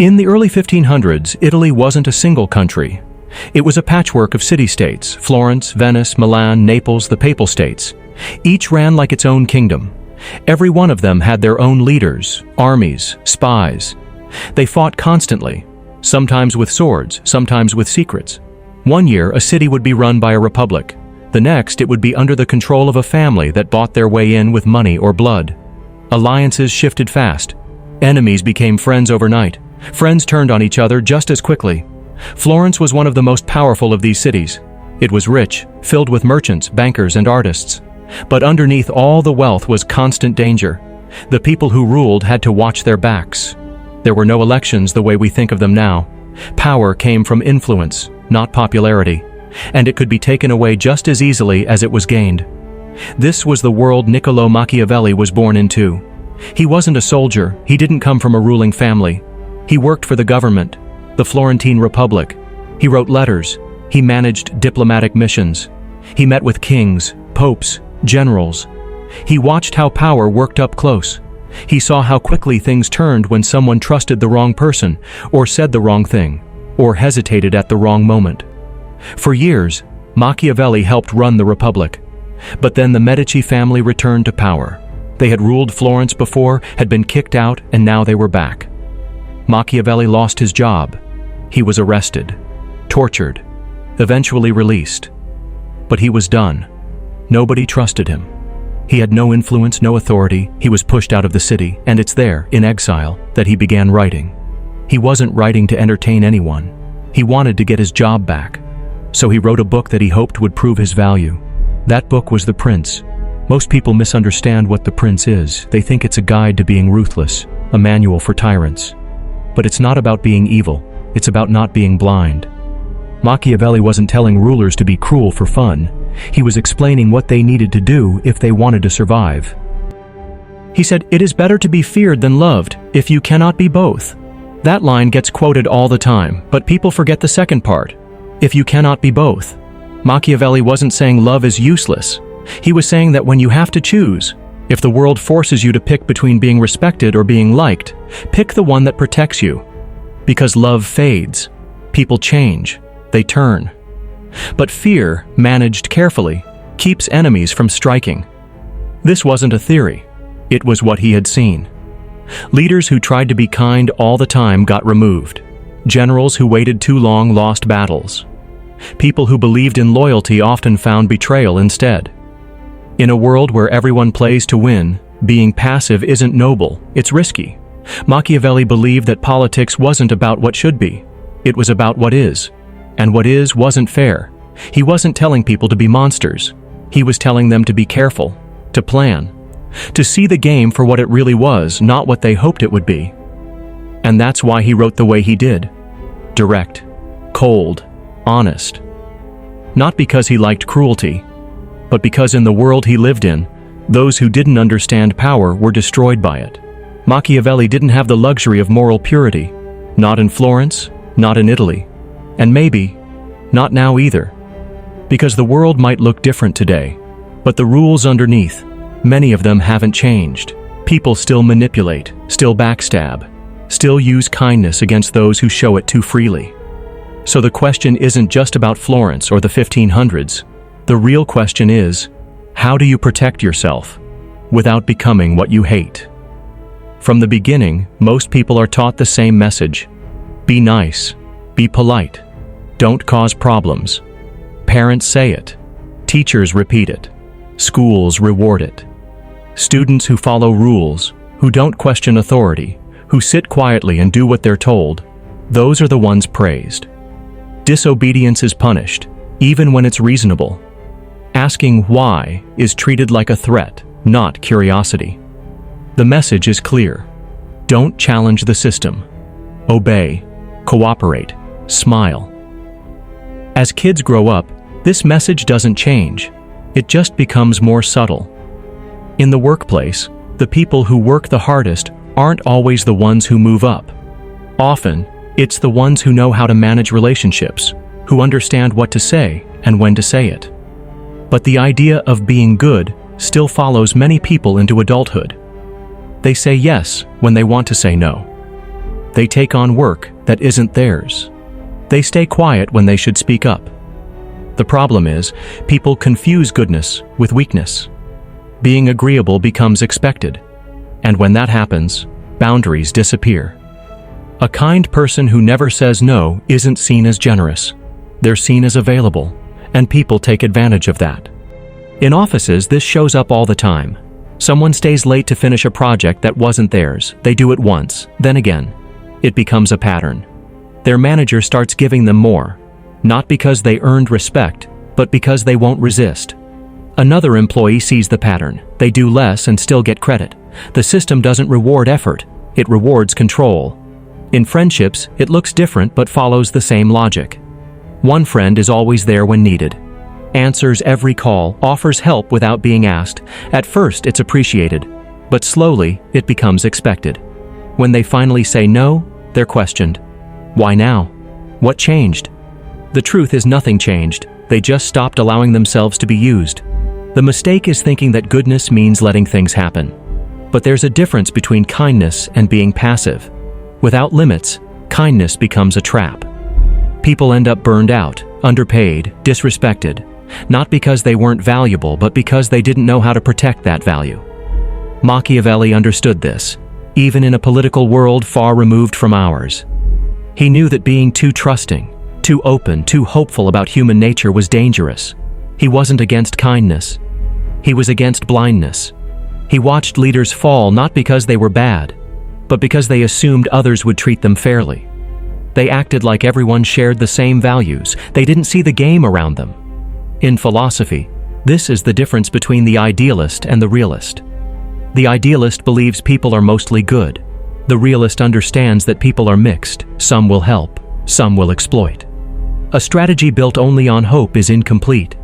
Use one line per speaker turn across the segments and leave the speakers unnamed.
In the early 1500s, Italy wasn't a single country. It was a patchwork of city-states: Florence, Venice, Milan, Naples, the Papal States. Each ran like its own kingdom. Every one of them had their own leaders, armies, spies. They fought constantly, sometimes with swords, sometimes with secrets. One year, a city would be run by a republic. The next, it would be under the control of a family that bought their way in with money or blood. Alliances shifted fast. Enemies became friends overnight. Friends turned on each other just as quickly. Florence was one of the most powerful of these cities. It was rich, filled with merchants, bankers, and artists. But underneath all the wealth was constant danger. The people who ruled had to watch their backs. There were no elections the way we think of them now. Power came from influence, not popularity, and it could be taken away just as easily as it was gained. This was the world Niccolò Machiavelli was born into. He wasn't a soldier, he didn't come from a ruling family. He worked for the government, the Florentine Republic. He wrote letters, he managed diplomatic missions. He met with kings, popes, generals. He watched how power worked up close. He saw how quickly things turned when someone trusted the wrong person, or said the wrong thing, or hesitated at the wrong moment. For years, Machiavelli helped run the Republic. But then the Medici family returned to power. They had ruled Florence before, had been kicked out, and now they were back. Machiavelli lost his job. He was arrested, tortured, eventually released. But he was done. Nobody trusted him. He had no influence, no authority. He was pushed out of the city, and it's there, in exile, that he began writing. He wasn't writing to entertain anyone. He wanted to get his job back. So he wrote a book that he hoped would prove his value. That book was The Prince. Most people misunderstand what The Prince is. They think it's a guide to being ruthless, a manual for tyrants. But it's not about being evil. It's about not being blind. Machiavelli wasn't telling rulers to be cruel for fun. He was explaining what they needed to do if they wanted to survive. He said, "It is better to be feared than loved, if you cannot be both." That line gets quoted all the time, but people forget the second part. If you cannot be both. Machiavelli wasn't saying love is useless. He was saying that when you have to choose, if the world forces you to pick between being respected or being liked, pick the one that protects you. Because love fades. People change. They turn. But fear, managed carefully, keeps enemies from striking. This wasn't a theory. It was what he had seen. Leaders who tried to be kind all the time got removed. Generals who waited too long lost battles. People who believed in loyalty often found betrayal instead. In a world where everyone plays to win, being passive isn't noble, it's risky. Machiavelli believed that politics wasn't about what should be. It was about what is. And what is wasn't fair. He wasn't telling people to be monsters. He was telling them to be careful, to plan, to see the game for what it really was, not what they hoped it would be. And that's why he wrote the way he did. Direct, cold, honest. Not because he liked cruelty, but because in the world he lived in, those who didn't understand power were destroyed by it. Machiavelli didn't have the luxury of moral purity. Not in Florence, not in Italy. And maybe, not now either. Because the world might look different today, but the rules underneath, many of them haven't changed. People still manipulate, still backstab, still use kindness against those who show it too freely. So the question isn't just about Florence or the 1500s. The real question is, how do you protect yourself without becoming what you hate? From the beginning, most people are taught the same message. Be nice. Be polite. Don't cause problems. Parents say it. Teachers repeat it. Schools reward it. Students who follow rules, who don't question authority, who sit quietly and do what they're told, those are the ones praised. Disobedience is punished, even when it's reasonable. Asking why is treated like a threat, not curiosity. The message is clear. Don't challenge the system. Obey. Cooperate. Smile. As kids grow up, this message doesn't change. It just becomes more subtle. In the workplace, the people who work the hardest aren't always the ones who move up. Often, it's the ones who know how to manage relationships, who understand what to say and when to say it. But the idea of being good still follows many people into adulthood. They say yes when they want to say no. They take on work that isn't theirs. They stay quiet when they should speak up. The problem is, people confuse goodness with weakness. Being agreeable becomes expected, and when that happens, boundaries disappear. A kind person who never says no isn't seen as generous. They're seen as available, and people take advantage of that. In offices, this shows up all the time. Someone stays late to finish a project that wasn't theirs. They do it once, then again. It becomes a pattern. Their manager starts giving them more, not because they earned respect, but because they won't resist. Another employee sees the pattern. They do less and still get credit. The system doesn't reward effort, it rewards control. In friendships, it looks different but follows the same logic. One friend is always there when needed, answers every call, offers help without being asked. At first, it's appreciated, but slowly, it becomes expected. When they finally say no, they're questioned. Why now? What changed? The truth is nothing changed. They just stopped allowing themselves to be used. The mistake is thinking that goodness means letting things happen. But there's a difference between kindness and being passive. Without limits, kindness becomes a trap. People end up burned out, underpaid, disrespected, not because they weren't valuable, but because they didn't know how to protect that value. Machiavelli understood this, even in a political world far removed from ours. He knew that being too trusting, too open, too hopeful about human nature was dangerous. He wasn't against kindness. He was against blindness. He watched leaders fall not because they were bad, but because they assumed others would treat them fairly. They acted like everyone shared the same values. They didn't see the game around them. In philosophy, this is the difference between the idealist and the realist. The idealist believes people are mostly good. The realist understands that people are mixed. Some will help, some will exploit. A strategy built only on hope is incomplete.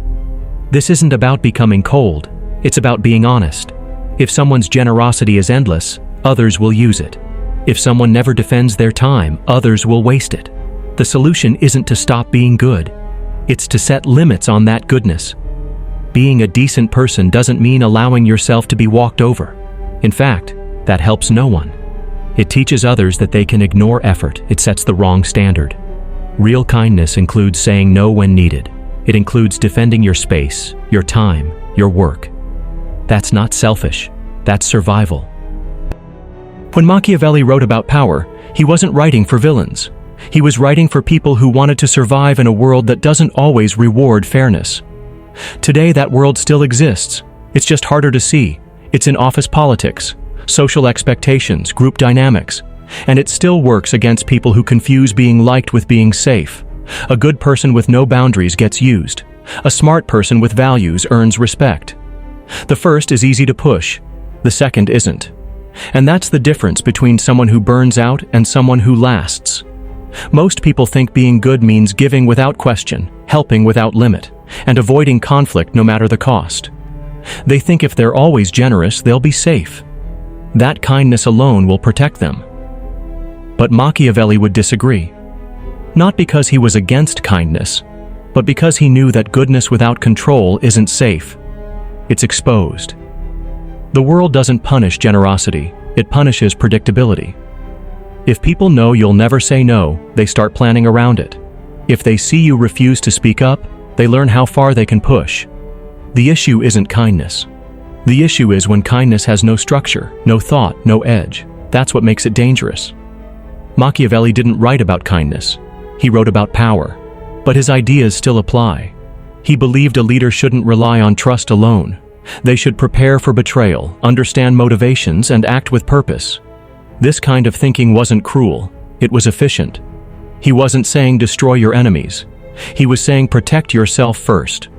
This isn't about becoming cold, it's about being honest. If someone's generosity is endless, others will use it. If someone never defends their time, others will waste it. The solution isn't to stop being good. It's to set limits on that goodness. Being a decent person doesn't mean allowing yourself to be walked over. In fact, that helps no one. It teaches others that they can ignore effort. It sets the wrong standard. Real kindness includes saying no when needed. It includes defending your space, your time, your work. That's not selfish. That's survival. When Machiavelli wrote about power, he wasn't writing for villains. He was writing for people who wanted to survive in a world that doesn't always reward fairness. Today, that world still exists. It's just harder to see. It's in office politics, social expectations, group dynamics, and it still works against people who confuse being liked with being safe. A good person with no boundaries gets used. A smart person with values earns respect. The first is easy to push. The second isn't. And that's the difference between someone who burns out and someone who lasts. Most people think being good means giving without question, helping without limit, and avoiding conflict no matter the cost. They think if they're always generous, they'll be safe. That kindness alone will protect them. But Machiavelli would disagree. Not because he was against kindness, but because he knew that goodness without control isn't safe. It's exposed. The world doesn't punish generosity, it punishes predictability. If people know you'll never say no, they start planning around it. If they see you refuse to speak up, they learn how far they can push. The issue isn't kindness. The issue is when kindness has no structure, no thought, no edge. That's what makes it dangerous. Machiavelli didn't write about kindness. He wrote about power. But his ideas still apply. He believed a leader shouldn't rely on trust alone. They should prepare for betrayal, understand motivations, and act with purpose. This kind of thinking wasn't cruel. It was efficient. He wasn't saying destroy your enemies. He was saying protect yourself first.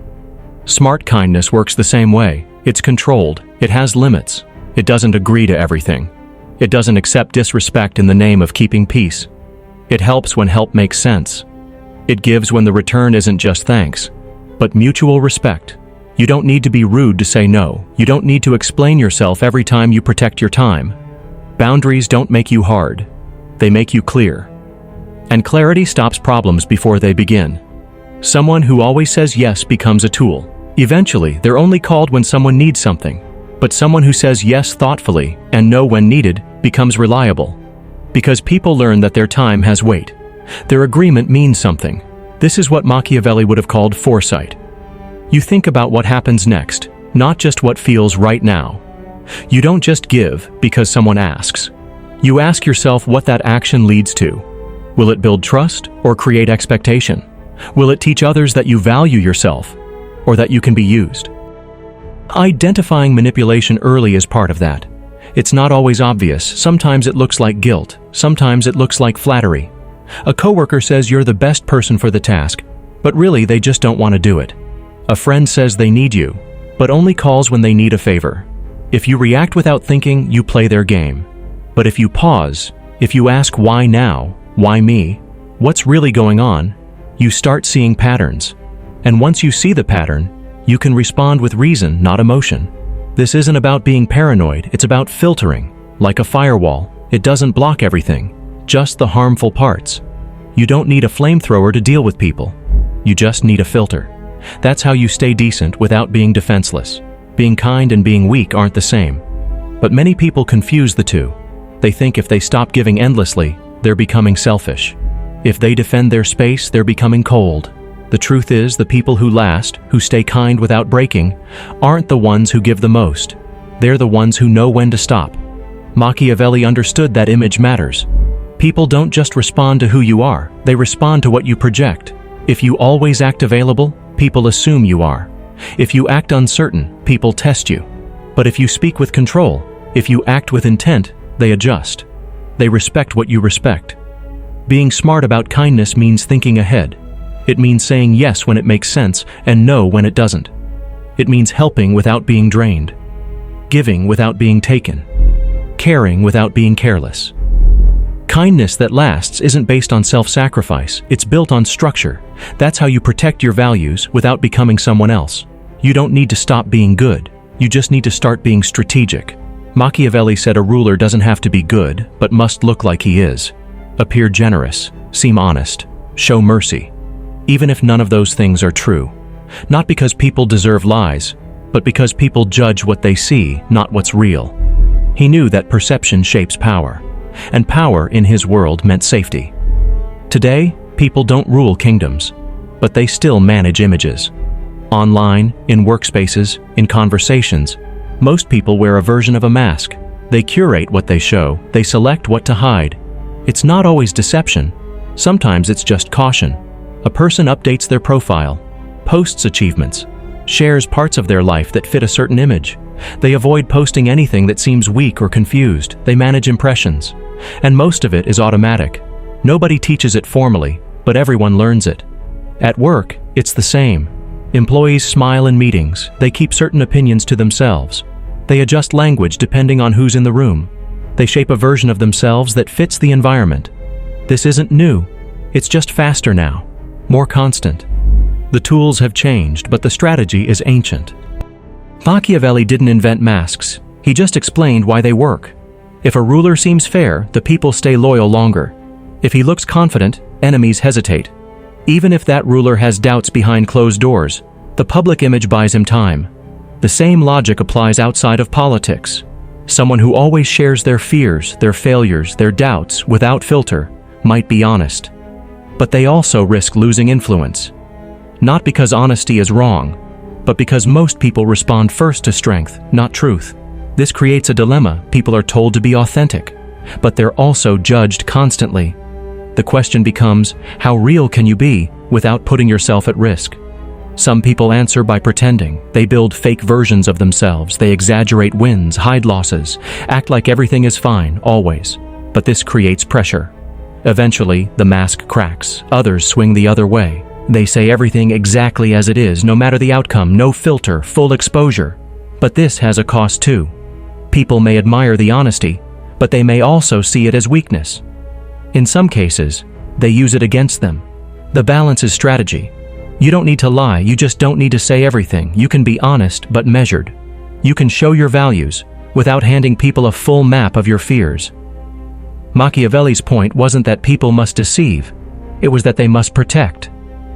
Smart kindness works the same way. It's controlled. It has limits. It doesn't agree to everything. It doesn't accept disrespect in the name of keeping peace. It helps when help makes sense. It gives when the return isn't just thanks, but mutual respect. You don't need to be rude to say no. You don't need to explain yourself every time you protect your time. Boundaries don't make you hard. They make you clear. And clarity stops problems before they begin. Someone who always says yes becomes a tool. Eventually, they're only called when someone needs something. But someone who says yes thoughtfully and no when needed becomes reliable. Because people learn that their time has weight. Their agreement means something. This is what Machiavelli would have called foresight. You think about what happens next, not just what feels right now. You don't just give because someone asks. You ask yourself what that action leads to. Will it build trust or create expectation? Will it teach others that you value yourself or that you can be used? Identifying manipulation early is part of that. It's not always obvious. Sometimes it looks like guilt. Sometimes it looks like flattery. A coworker says you're the best person for the task, but really they just don't want to do it. A friend says they need you, but only calls when they need a favor. If you react without thinking, you play their game. But if you pause, if you ask why now, why me, what's really going on, you start seeing patterns. And once you see the pattern, you can respond with reason, not emotion. This isn't about being paranoid, it's about filtering. Like a firewall, it doesn't block everything, just the harmful parts. You don't need a flamethrower to deal with people. You just need a filter. That's how you stay decent without being defenseless. Being kind and being weak aren't the same. But many people confuse the two. They think if they stop giving endlessly, they're becoming selfish. If they defend their space, they're becoming cold. The truth is, the people who last, who stay kind without breaking, aren't the ones who give the most. They're the ones who know when to stop. Machiavelli understood that image matters. People don't just respond to who you are, they respond to what you project. If you always act available, people assume you are. If you act uncertain, people test you. But if you speak with control, if you act with intent, they adjust. They respect what you respect. Being smart about kindness means thinking ahead. It means saying yes when it makes sense and no when it doesn't. It means helping without being drained, giving without being taken, caring without being careless. Kindness that lasts isn't based on self-sacrifice, it's built on structure. That's how you protect your values without becoming someone else. You don't need to stop being good, you just need to start being strategic. Machiavelli said a ruler doesn't have to be good, but must look like he is. Appear generous, seem honest, show mercy. Even if none of those things are true. Not because people deserve lies, but because people judge what they see, not what's real. He knew that perception shapes power, and power in his world meant safety. Today, people don't rule kingdoms, but they still manage images. Online, in workspaces, in conversations, most people wear a version of a mask. They curate what they show, they select what to hide. It's not always deception. Sometimes it's just caution. A person updates their profile, posts achievements, shares parts of their life that fit a certain image. They avoid posting anything that seems weak or confused. They manage impressions. And most of it is automatic. Nobody teaches it formally, but everyone learns it. At work, it's the same. Employees smile in meetings. They keep certain opinions to themselves. They adjust language depending on who's in the room. They shape a version of themselves that fits the environment. This isn't new. It's just faster now. More constant. The tools have changed, but the strategy is ancient. Machiavelli didn't invent masks. He just explained why they work. If a ruler seems fair, the people stay loyal longer. If he looks confident, enemies hesitate. Even if that ruler has doubts behind closed doors, the public image buys him time. The same logic applies outside of politics. Someone who always shares their fears, their failures, their doubts without filter might be honest. But they also risk losing influence. Not because honesty is wrong, but because most people respond first to strength, not truth. This creates a dilemma. People are told to be authentic, but they're also judged constantly. The question becomes, how real can you be without putting yourself at risk? Some people answer by pretending. They build fake versions of themselves. They exaggerate wins, hide losses, act like everything is fine, always. But this creates pressure. Eventually, the mask cracks. Others swing the other way. They say everything exactly as it is, no matter the outcome, no filter, full exposure. But this has a cost too. People may admire the honesty, but they may also see it as weakness. In some cases, they use it against them. The balance is strategy. You don't need to lie, you just don't need to say everything. You can be honest but measured. You can show your values without handing people a full map of your fears. Machiavelli's point wasn't that people must deceive, it was that they must protect.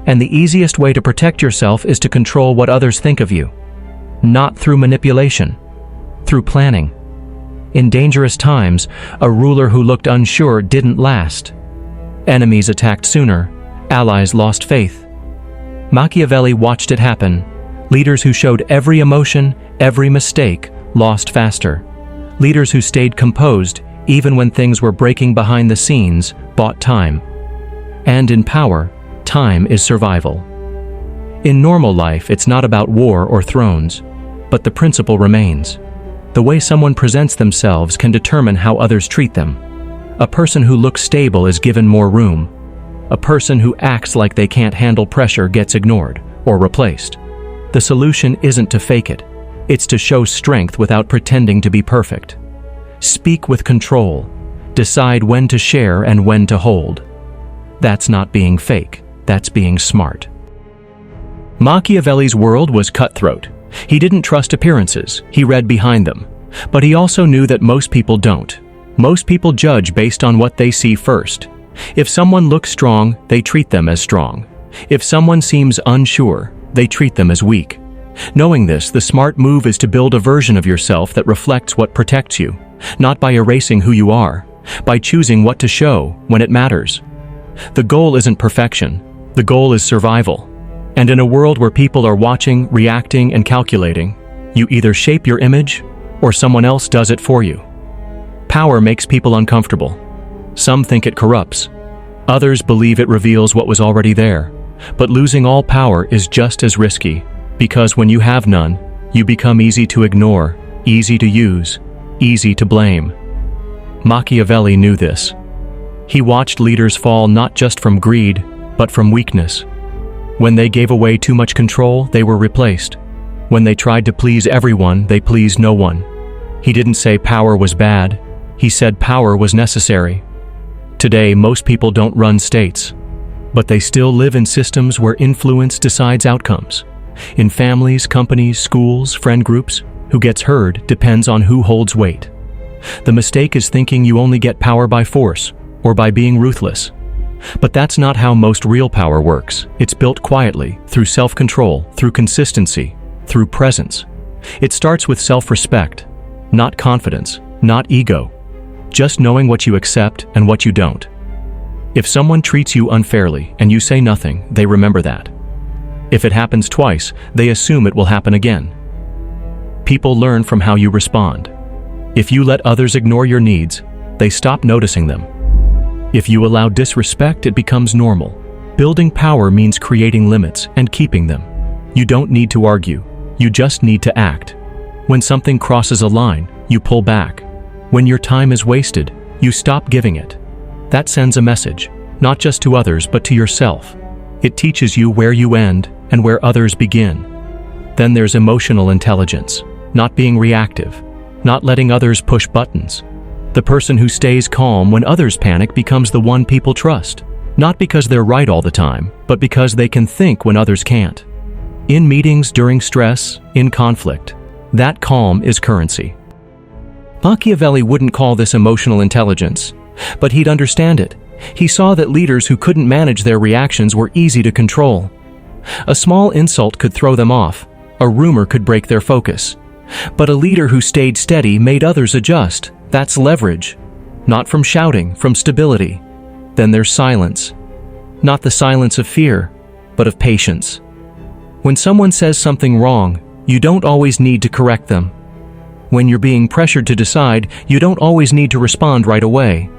And the easiest way to protect yourself is to control what others think of you. Not through manipulation, through planning. In dangerous times, a ruler who looked unsure didn't last. Enemies attacked sooner, allies lost faith. Machiavelli watched it happen. Leaders who showed every emotion, every mistake, lost faster. Leaders who stayed composed, even when things were breaking behind the scenes, bought time. And in power, time is survival. In normal life, it's not about war or thrones, but the principle remains. The way someone presents themselves can determine how others treat them. A person who looks stable is given more room. A person who acts like they can't handle pressure gets ignored or replaced. The solution isn't to fake it. It's to show strength without pretending to be perfect. Speak with control. Decide when to share and when to hold. That's not being fake. That's being smart. Machiavelli's world was cutthroat. He didn't trust appearances. He read behind them. But he also knew that most people don't. Most people judge based on what they see first. If someone looks strong, they treat them as strong. If someone seems unsure, they treat them as weak. Knowing this, the smart move is to build a version of yourself that reflects what protects you, not by erasing who you are, by choosing what to show when it matters. The goal isn't perfection. The goal is survival. And in a world where people are watching, reacting, and calculating, you either shape your image or someone else does it for you. Power makes people uncomfortable. Some think it corrupts. Others believe it reveals what was already there. But losing all power is just as risky, because when you have none, you become easy to ignore, easy to use, easy to blame. Machiavelli knew this. He watched leaders fall not just from greed, but from weakness. When they gave away too much control, they were replaced. When they tried to please everyone, they pleased no one. He didn't say power was bad. He said power was necessary. Today, most people don't run states, but they still live in systems where influence decides outcomes. In families, companies, schools, friend groups, who gets heard depends on who holds weight. The mistake is thinking you only get power by force or by being ruthless. But that's not how most real power works. It's built quietly, through self-control, through consistency, through presence. It starts with self-respect, not confidence, not ego. Just knowing what you accept and what you don't. If someone treats you unfairly and you say nothing, they remember that. If it happens twice, they assume it will happen again. People learn from how you respond. If you let others ignore your needs, they stop noticing them. If you allow disrespect, it becomes normal. Building power means creating limits and keeping them. You don't need to argue. You just need to act. When something crosses a line, you pull back. When your time is wasted, you stop giving it. That sends a message, not just to others but to yourself. It teaches you where you end and where others begin. Then there's emotional intelligence, not being reactive, not letting others push buttons. The person who stays calm when others panic becomes the one people trust, not because they're right all the time, but because they can think when others can't. In meetings, during stress, in conflict, that calm is currency. Machiavelli wouldn't call this emotional intelligence, but he'd understand it. He saw that leaders who couldn't manage their reactions were easy to control. A small insult could throw them off. A rumor could break their focus. But a leader who stayed steady made others adjust. That's leverage. Not from shouting, from stability. Then there's silence. Not the silence of fear, but of patience. When someone says something wrong, you don't always need to correct them. When you're being pressured to decide, you don't always need to respond right away.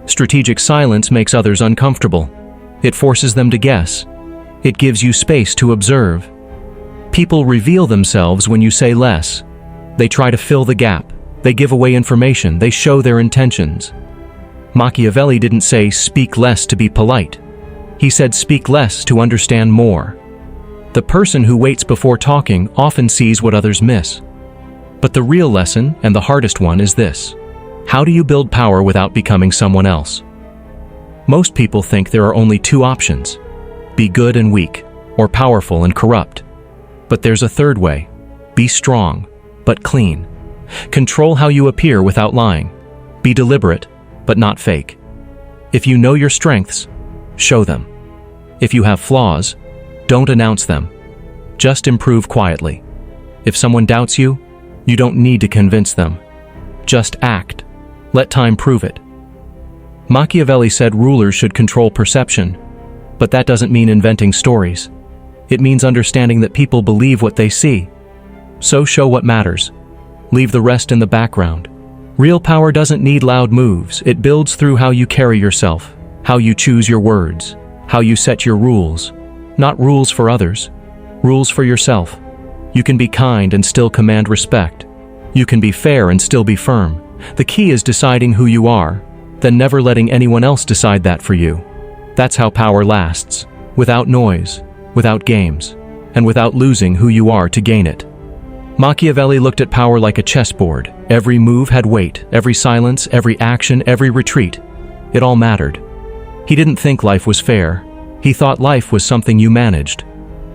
Strategic silence makes others uncomfortable. It forces them to guess. It gives you space to observe. People reveal themselves when you say less. They try to fill the gap. They give away information. They show their intentions. Machiavelli didn't say speak less to be polite. He said speak less to understand more. The person who waits before talking often sees what others miss. But the real lesson, and the hardest one, is this. How do you build power without becoming someone else? Most people think there are only two options. Be good and weak, or powerful and corrupt. But there's a third way. Be strong, but clean. Control how you appear without lying. Be deliberate, but not fake. If you know your strengths, show them. If you have flaws, don't announce them. Just improve quietly. If someone doubts you, you don't need to convince them. Just act. Let time prove it. Machiavelli said rulers should control perception, but that doesn't mean inventing stories. It means understanding that people believe what they see. So show what matters. Leave the rest in the background. Real power doesn't need loud moves. It builds through how you carry yourself, how you choose your words, how you set your rules. Not rules for others, rules for yourself. You can be kind and still command respect. You can be fair and still be firm. The key is deciding who you are, then never letting anyone else decide that for you. That's how power lasts, without noise, without games, and without losing who you are to gain it. Machiavelli looked at power like a chessboard. Every move had weight, every silence, every action, every retreat. It all mattered. He didn't think life was fair. He thought life was something you managed.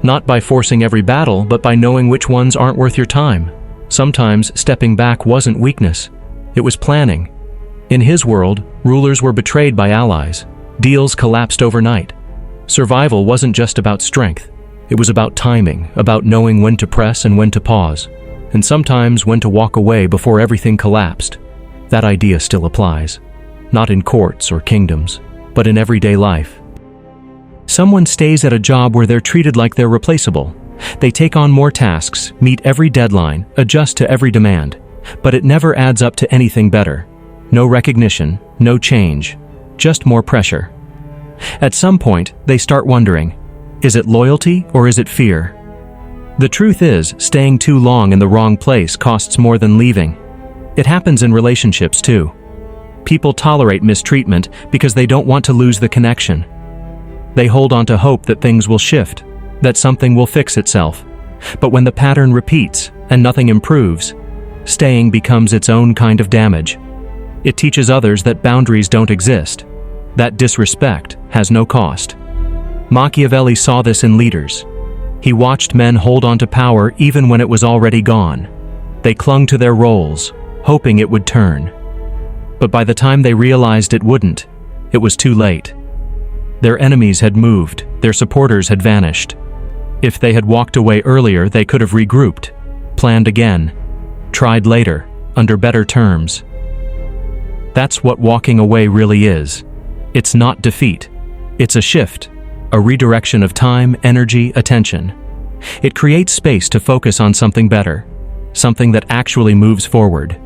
Not by forcing every battle, but by knowing which ones aren't worth your time. Sometimes stepping back wasn't weakness. It was planning. In his world, rulers were betrayed by allies. Deals collapsed overnight. Survival wasn't just about strength. It was about timing, about knowing when to press and when to pause, and sometimes when to walk away before everything collapsed. That idea still applies. Not in courts or kingdoms, but in everyday life. Someone stays at a job where they're treated like they're replaceable. They take on more tasks, meet every deadline, adjust to every demand, but it never adds up to anything better. No recognition, no change, just more pressure. At some point, they start wondering, is it loyalty or is it fear? The truth is, staying too long in the wrong place costs more than leaving. It happens in relationships too. People tolerate mistreatment because they don't want to lose the connection. They hold on to hope that things will shift, that something will fix itself. But when the pattern repeats and nothing improves, staying becomes its own kind of damage. It teaches others that boundaries don't exist, that disrespect has no cost. Machiavelli saw this in leaders. He watched men hold on to power even when it was already gone. They clung to their roles, hoping it would turn. But by the time they realized it wouldn't, it was too late. Their enemies had moved, their supporters had vanished. If they had walked away earlier, they could have regrouped, planned again, tried later, under better terms. That's what walking away really is. It's not defeat. It's a shift, a redirection of time, energy, attention. It creates space to focus on something better, something that actually moves forward.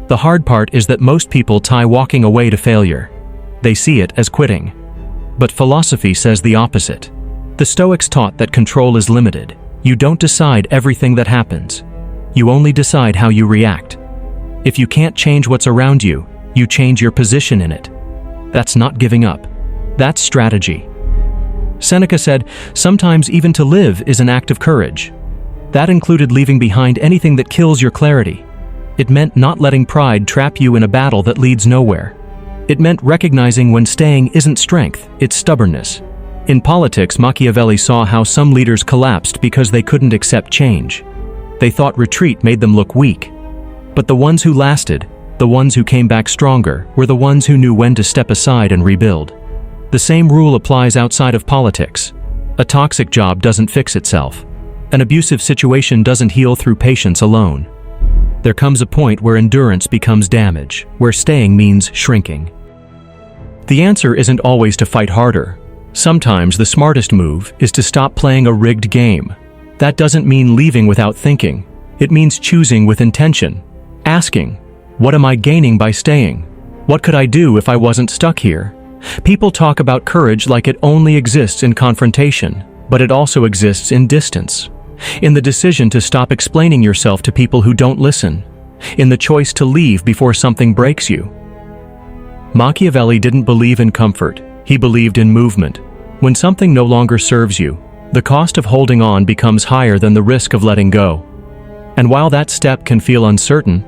The hard part is that most people tie walking away to failure. They see it as quitting. But philosophy says the opposite. The Stoics taught that control is limited. You don't decide everything that happens. You only decide how you react. If you can't change what's around you, you change your position in it. That's not giving up. That's strategy. Seneca said, sometimes even to live is an act of courage. That included leaving behind anything that kills your clarity. It meant not letting pride trap you in a battle that leads nowhere. It meant recognizing when staying isn't strength, it's stubbornness. In politics, Machiavelli saw how some leaders collapsed because they couldn't accept change. They thought retreat made them look weak. But the ones who lasted, the ones who came back stronger, were the ones who knew when to step aside and rebuild. The same rule applies outside of politics. A toxic job doesn't fix itself. An abusive situation doesn't heal through patience alone. There comes a point where endurance becomes damage, where staying means shrinking. The answer isn't always to fight harder. Sometimes the smartest move is to stop playing a rigged game. That doesn't mean leaving without thinking. It means choosing with intention. Asking, what am I gaining by staying? What could I do if I wasn't stuck here? People talk about courage like it only exists in confrontation, but it also exists in distance. In the decision to stop explaining yourself to people who don't listen. In the choice to leave before something breaks you. Machiavelli didn't believe in comfort. He believed in movement. When something no longer serves you, the cost of holding on becomes higher than the risk of letting go. And while that step can feel uncertain,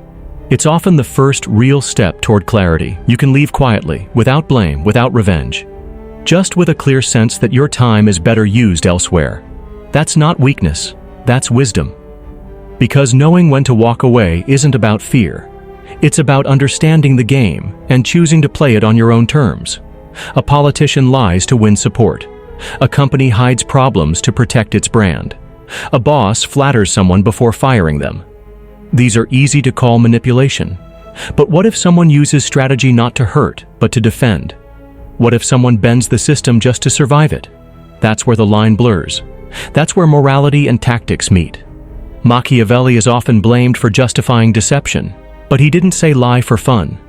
it's often the first real step toward clarity. You can leave quietly, without blame, without revenge. Just with a clear sense that your time is better used elsewhere. That's not weakness, that's wisdom. Because knowing when to walk away isn't about fear. It's about understanding the game and choosing to play it on your own terms. A politician lies to win support. A company hides problems to protect its brand. A boss flatters someone before firing them. These are easy to call manipulation, But what if someone uses strategy not to hurt, but to defend? What if someone bends the system just to survive it? That's where the line blurs. That's where morality and tactics meet. Machiavelli is often blamed for justifying deception, but he didn't say lie for fun.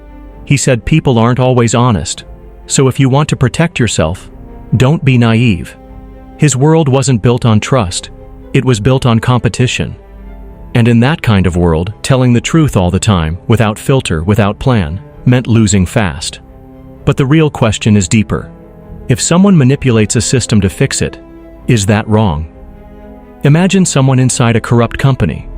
He said people aren't always honest. So if you want to protect yourself, don't be naive. His world wasn't built on trust. It was built on competition. And in that kind of world, telling the truth all the time, without filter, without plan, meant losing fast. But the real question is deeper. If someone manipulates a system to fix it, is that wrong? Imagine someone inside a corrupt company.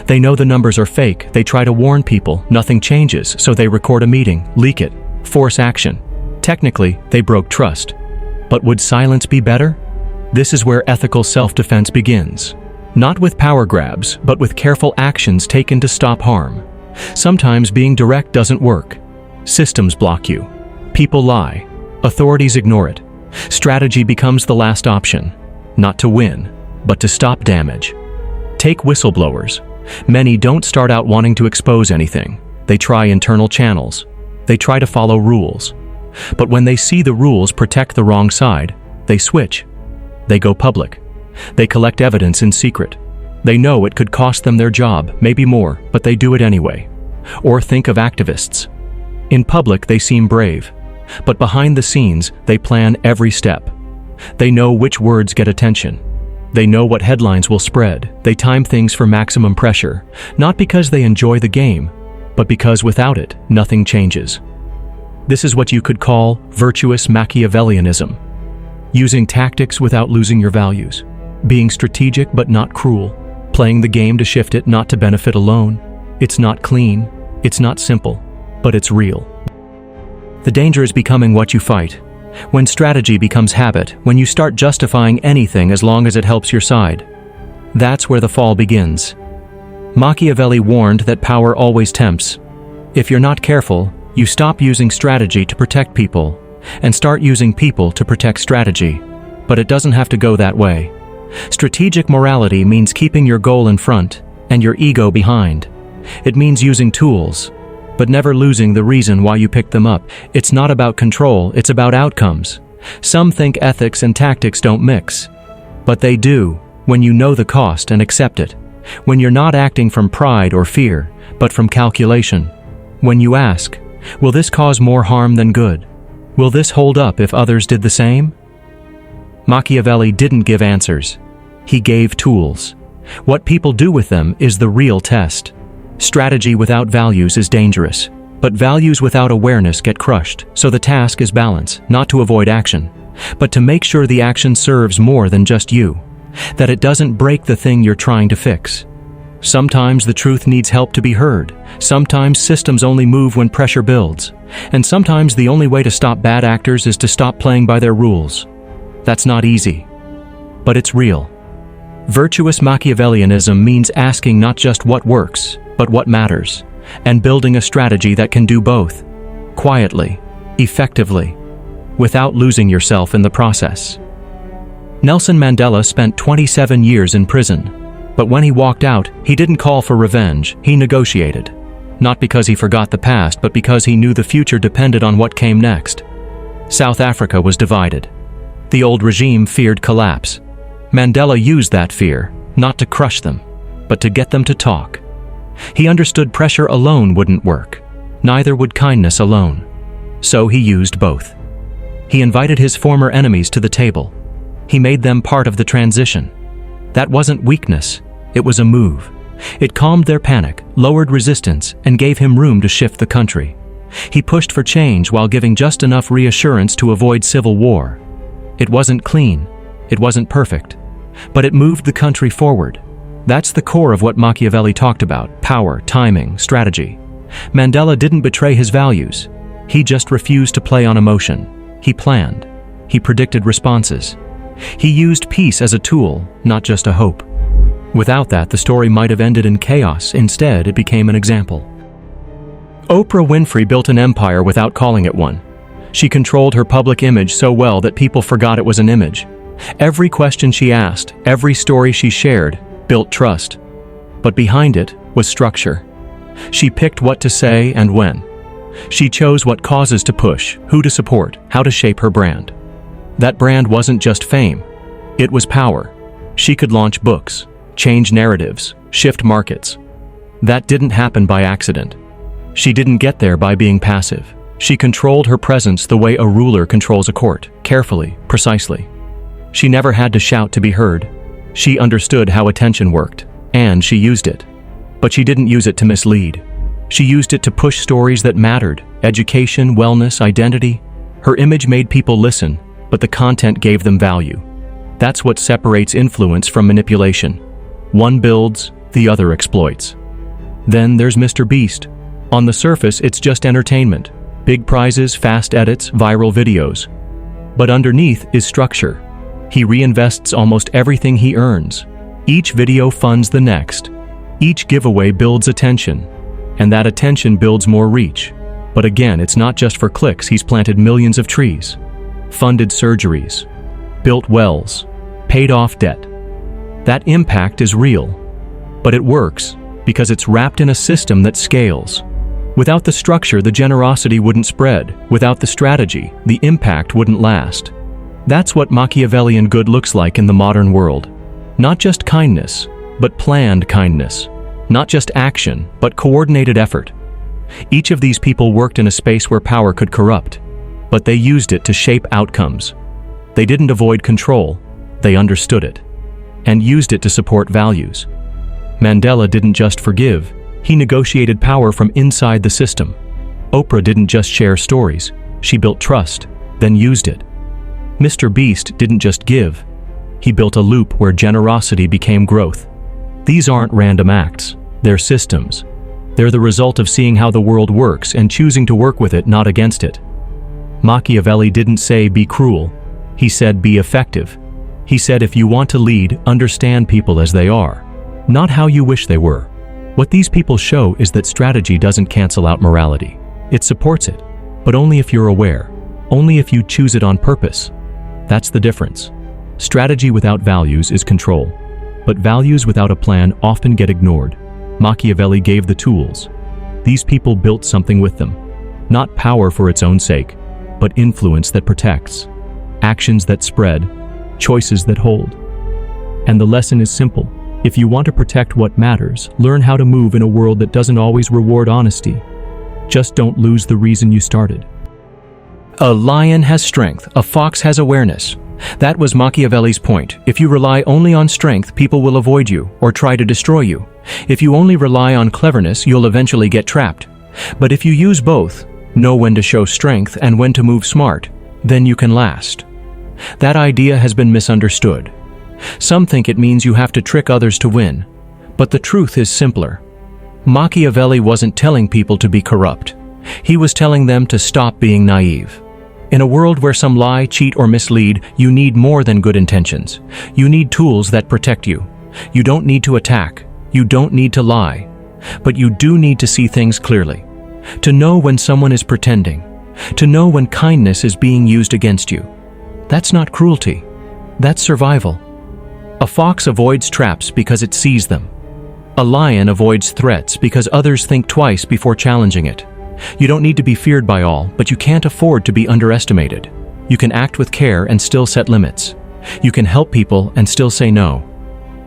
They know the numbers are fake, they try to warn people, nothing changes, so they record a meeting, leak it, force action. Technically, they broke trust. But would silence be better? This is where ethical self-defense begins. Not with power grabs, but with careful actions taken to stop harm. Sometimes being direct doesn't work. Systems block you. People lie. Authorities ignore it. Strategy becomes the last option. Not to win, but to stop damage. Take whistleblowers. Many don't start out wanting to expose anything. They try internal channels. They try to follow rules. But when they see the rules protect the wrong side, they switch. They go public. They collect evidence in secret. They know it could cost them their job, maybe more, but they do it anyway. Or think of activists. In public, they seem brave. But behind the scenes, they plan every step. They know which words get attention. They know what headlines will spread. They time things for maximum pressure, not because they enjoy the game, but because without it, nothing changes. This is what you could call virtuous Machiavellianism. Using tactics without losing your values. Being strategic but not cruel. Playing the game to shift it, not to benefit alone. It's not clean, it's not simple, but it's real. The danger is becoming what you fight. When strategy becomes habit, when you start justifying anything as long as it helps your side. That's where the fall begins. Machiavelli warned that power always tempts. If you're not careful, you stop using strategy to protect people, and start using people to protect strategy. But it doesn't have to go that way. Strategic morality means keeping your goal in front, and your ego behind. It means using tools, but never losing the reason why you picked them up. It's not about control, it's about outcomes. Some think ethics and tactics don't mix. But they do, when you know the cost and accept it. When you're not acting from pride or fear, but from calculation. When you ask, will this cause more harm than good? Will this hold up if others did the same? Machiavelli didn't give answers. He gave tools. What people do with them is the real test. Strategy without values is dangerous, but values without awareness get crushed, so the task is balance, not to avoid action, but to make sure the action serves more than just you, that it doesn't break the thing you're trying to fix. Sometimes the truth needs help to be heard, sometimes systems only move when pressure builds, and sometimes the only way to stop bad actors is to stop playing by their rules. That's not easy, but it's real. Virtuous Machiavellianism means asking not just what works, but what matters, and building a strategy that can do both, quietly, effectively, without losing yourself in the process. Nelson Mandela spent 27 years in prison, but when he walked out, he didn't call for revenge, he negotiated. Not because he forgot the past, but because he knew the future depended on what came next. South Africa was divided. The old regime feared collapse. Mandela used that fear, not to crush them, but to get them to talk. He understood pressure alone wouldn't work. Neither would kindness alone. So he used both. He invited his former enemies to the table. He made them part of the transition. That wasn't weakness, it was a move. It calmed their panic, lowered resistance, and gave him room to shift the country. He pushed for change while giving just enough reassurance to avoid civil war. It wasn't clean, it wasn't perfect, but it moved the country forward. That's the core of what Machiavelli talked about: power, timing, strategy. Mandela didn't betray his values. He just refused to play on emotion. He planned. He predicted responses. He used peace as a tool, not just a hope. Without that, the story might have ended in chaos. Instead, it became an example. Oprah Winfrey built an empire without calling it one. She controlled her public image so well that people forgot it was an image. Every question she asked, every story she shared, built trust. But behind it was structure. She picked what to say and when. She chose what causes to push, who to support, how to shape her brand. That brand wasn't just fame. It was power. She could launch books, change narratives, shift markets. That didn't happen by accident. She didn't get there by being passive. She controlled her presence the way a ruler controls a court, carefully, precisely. She never had to shout to be heard. She understood how attention worked, and she used it. But she didn't use it to mislead. She used it to push stories that mattered: education, wellness, identity. Her image made people listen, but the content gave them value. That's what separates influence from manipulation. One builds, the other exploits. Then there's Mr. Beast. On the surface, it's just entertainment. Big prizes, fast edits, viral videos. But underneath is structure. He reinvests almost everything he earns. Each video funds the next. Each giveaway builds attention. And that attention builds more reach. But again, it's not just for clicks. He's planted millions of trees, funded surgeries, built wells, paid off debt. That impact is real. But it works because it's wrapped in a system that scales. Without the structure, the generosity wouldn't spread. Without the strategy, the impact wouldn't last. That's what Machiavellian good looks like in the modern world. Not just kindness, but planned kindness. Not just action, but coordinated effort. Each of these people worked in a space where power could corrupt, but they used it to shape outcomes. They didn't avoid control, they understood it, and used it to support values. Mandela didn't just forgive, he negotiated power from inside the system. Oprah didn't just share stories, she built trust, then used it. Mr. Beast didn't just give, he built a loop where generosity became growth. These aren't random acts, they're systems. They're the result of seeing how the world works and choosing to work with it, not against it. Machiavelli didn't say be cruel, he said be effective. He said if you want to lead, understand people as they are, not how you wish they were. What these people show is that strategy doesn't cancel out morality. It supports it, but only if you're aware, only if you choose it on purpose. That's the difference. Strategy without values is control, but values without a plan often get ignored. Machiavelli gave the tools. These people built something with them. Not power for its own sake, but influence that protects. Actions that spread, choices that hold. And the lesson is simple. If you want to protect what matters, learn how to move in a world that doesn't always reward honesty. Just don't lose the reason you started. A lion has strength, a fox has awareness. That was Machiavelli's point. If you rely only on strength, people will avoid you or try to destroy you. If you only rely on cleverness, you'll eventually get trapped. But if you use both, know when to show strength and when to move smart, then you can last. That idea has been misunderstood. Some think it means you have to trick others to win. But the truth is simpler. Machiavelli wasn't telling people to be corrupt. He was telling them to stop being naive. In a world where some lie, cheat, or mislead, you need more than good intentions. You need tools that protect you. You don't need to attack. You don't need to lie. But you do need to see things clearly. To know when someone is pretending. To know when kindness is being used against you. That's not cruelty. That's survival. A fox avoids traps because it sees them. A lion avoids threats because others think twice before challenging it. You don't need to be feared by all, but you can't afford to be underestimated. You can act with care and still set limits. You can help people and still say no.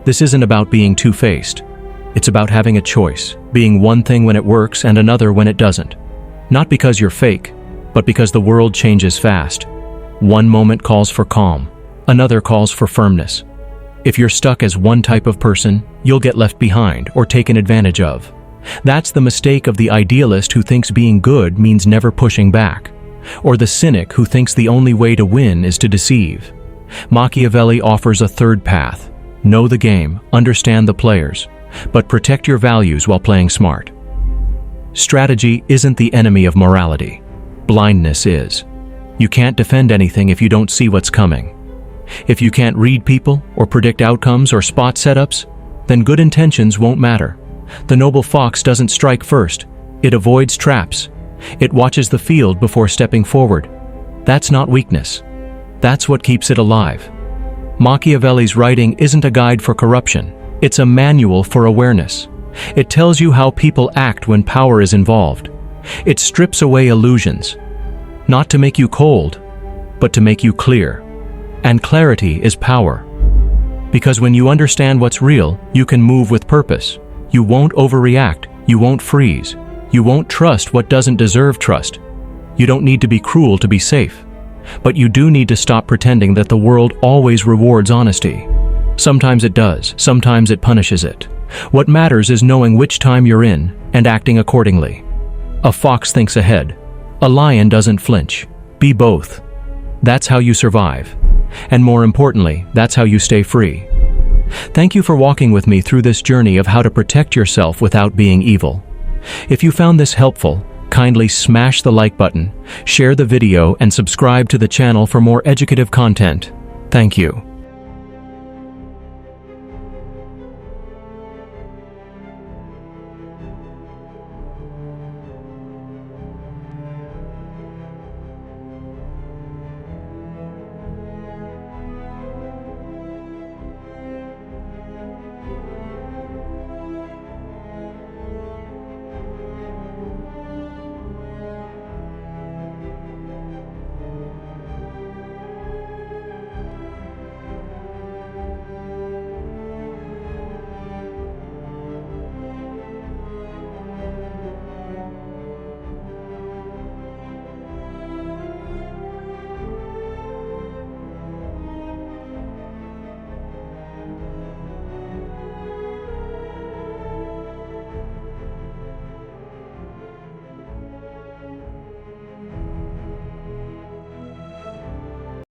This isn't about being two-faced. It's about having a choice, being one thing when it works and another when it doesn't. Not because you're fake, but because the world changes fast. One moment calls for calm, another calls for firmness. If you're stuck as one type of person, you'll get left behind or taken advantage of. That's the mistake of the idealist who thinks being good means never pushing back, or the cynic who thinks the only way to win is to deceive. Machiavelli offers a third path. Know the game, understand the players, but protect your values while playing smart. Strategy isn't the enemy of morality. Blindness is. You can't defend anything if you don't see what's coming. If you can't read people or predict outcomes or spot setups, then good intentions won't matter. The noble fox doesn't strike first. It avoids traps. It watches the field before stepping forward. That's not weakness. That's what keeps it alive. Machiavelli's writing isn't a guide for corruption. It's a manual for awareness. It tells you how people act when power is involved. It strips away illusions, not to make you cold, but to make you clear. And clarity is power. Because when you understand what's real, you can move with purpose. You won't overreact. You won't freeze. You won't trust what doesn't deserve trust. You don't need to be cruel to be safe. But you do need to stop pretending that the world always rewards honesty. Sometimes it does. Sometimes it punishes it. What matters is knowing which time you're in and acting accordingly. A fox thinks ahead. A lion doesn't flinch. Be both. That's how you survive. And more importantly, that's how you stay free. Thank you for walking with me through this journey of how to protect yourself without being evil. If you found this helpful, kindly smash the like button, share the video, and subscribe to the channel for more educative content. Thank you.